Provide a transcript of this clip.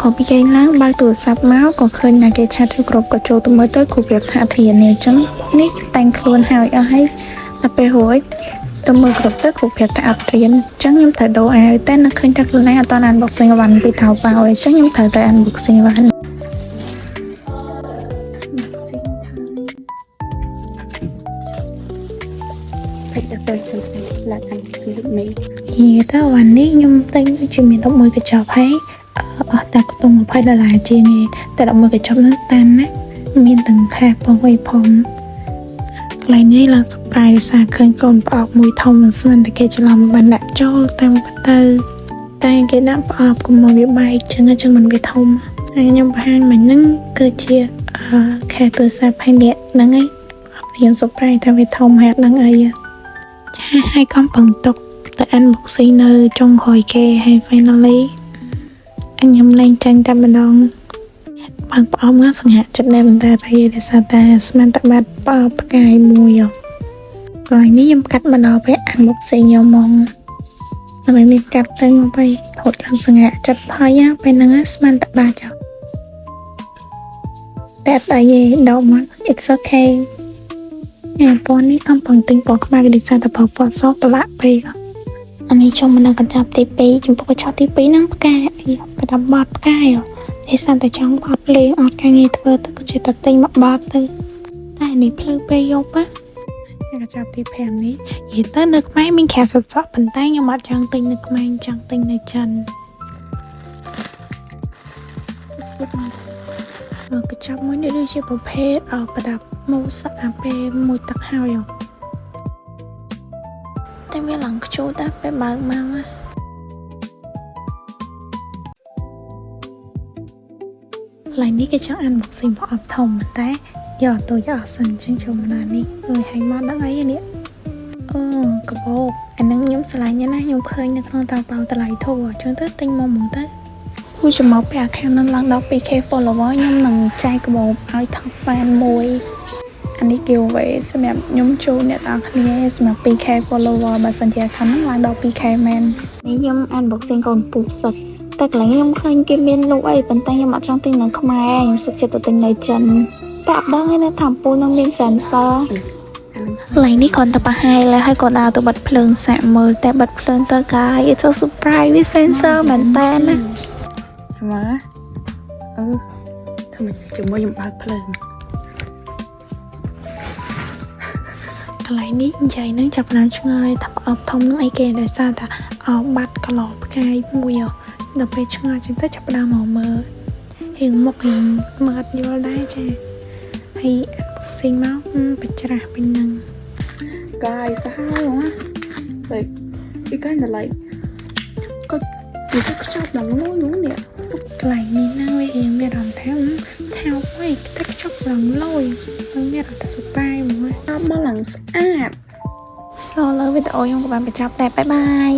ขอពីគេឡើងបើកទូរស័ព្ទមកក៏ឃើញតែគេឆាតទៅគ្រប់ក៏ចូលទៅមើលទៅគ្រប់វាថាធានាអញ្ចឹងនេះតែងខ្លួនហើយអស់ហើយដល់ពេលរួចទៅមើលគ្រប់ទៅគ្រប់វាថាអត់រៀនអញ្ចឹងខ្ញុំត្រូវដូរអាវតែនឹកឃើញថាខ្លួនឯងអត់តាន់ unboxing វ៉ាន់ពីថៅប៉ៅអញ្ចឹងខ្ញុំត្រូវទៅ unboxing វ៉ាន់phải được tôi chụp là thành sử dụng này យេតើវ៉ាន់នេះខ្ញុំទិញជាមាន11កញ្ចប់ហើយអស់តែខ្ទង់$20ជាងឯងតែ11កញ្ចប់នោះតាន់ណាមានទាំងខែផងអីផងកន្លែងនេះឡើង surprise ដោយសារឃើញកូនប្អកមួយធំនឹងស្មានតែគេច្រឡំបានដាក់ចូលតាមពិតទៅតែគេដាក់ប្អកគុំមកវាបែកចឹងមិនវាធំហើយខ្ញុំបង្ហាញមិញហ្នឹងគឺជាខែទូរស័ព្ទហើយនេះហ្នឹងឯងខ្ញុំ surprise ថាវាធំហើយអត់ដឹងអីចាហើយកំពុងទុកទៅ unboxing នៅចុងក្រោយគេហើយ finally ខ្ញុំលែងចាញ់តែម្ដងបើប្អមមកសង្ហាចិត្តដែរបន្តែរីដោយសារតែស្មានតែបាត់ប្អមផ្កាយមួយកន្លែងនេះខ្ញុំកាត់មកដល់ពេល unboxing ខ្ញុំមកហើយមានកាត់ទៅមកទៅហត់ឡើងសង្ហាចិត្តហើយពេលហ្នឹងស្មានតែបាច់ចុះតែអីដល់មក it's okay ខ្ញុំពណ៌នេះកំពុងទិញពណ៌ខ្មៅដោយសារតែពណ៌សប្រឡាក់ពេកអានេះចូលមកនៅកញ្ចប់ទី2ចំពោះកញ្ចប់ទី2ហ្នឹងផ្កាប្រដាប់បត់ផ្កាយនេះសិនតែចង់បត់លេងអត់ការងារធ្វើទៅក៏ចេះតែទិញមកបត់ទៅតែនេះភ្លឺពេលយប់កញ្ចប់ទី5នេះនិយាយទៅនៅខ្មែរមានខាសសក់ប៉ុន្តែខ្ញុំអត់ចង់ទិញនៅខ្មែរចង់ទិញនៅចិនកញ្ចប់មួយនេះដូចជាប្រភេទប្រដាប់មូសអាពេលមួយទឹកហើយតែវាឡើងខ្ជូតតែពេលបើកមកឡើយនេះគេចង់ unboxing ប្រអប់ធំតែយកទៅយកអស់សិនចឹងចូលមកណានេះហើយមកដឹងអីនេះកបោកអាហ្នឹងខ្ញុំឆ្លាញ់ណាស់ខ្ញុំឃើញនៅក្នុងតាប៉ៅតម្លៃធូរអញ្ចឹងទៅទិញមកទៅគូចំមកពី account នឹងឡើងដល់ 2k follower ខ្ញុំនឹងចែកកបោកឲ្យ top fan មួយអានេះ giveaway សម្រាប់ខ្ញុំជូនអ្នកទាំងគ្នាសម្រាប់ 2k follower បើសិនជា account ហ្នឹងឡើងដល់ 2k មែននេះខ្ញុំ unboxing កូនពូសុតតែកន្លែងខ្ញុំឃើញគេមានលក់អីប៉ុន្តែខ្ញុំអត់ចង់ទិញនៅខ្មែរខ្ញុំសុខចិត្តទៅទិញនៅចិនតែអត់ដឹងឯណាថាពូនឹងមាន sensor កន្លែងនេះគ្រាន់តែប្រហែលហើយក៏ដើរទៅបិទភ្លើងសាក់មើលតែបិទភ្លើងទៅកាយ it's a surprise with sensor មែនតើណាម៉ាធ្វើមកជាមួយខ្ញុំបើកភ្លើងកន្លែងនេះនិយាយនឹងចាប់ផ្ដើមឆ្ងល់ថាប្រអប់ធំនឹងអីគេដោយសារតែបាត់កន្លងផ្កាយមួយដល់ពេលឆ្ងល់ចឹងទៅចាប់ផ្ដើមមកមើលហៀងមុខហៀងមើលអត់យល់ដែរចាហើយ unboxing មកបច្រាស់ពេញហ្នឹង guys how like you kind of like ក៏វាទៅខ្ចប់ដល់មួយនោះនេះកន្លែងនេះហ្នឹងវារៀងមានអារម្មណ៍ថាថោកហើយទឹកខ្ចប់ឡើងលយហើយមានអារម្មណ៍ថាសុបាយមួយអត់មកឡើងស្អាត So លើវីដេអូខ្ញុំក៏បានបញ្ចប់តែបាយបាយ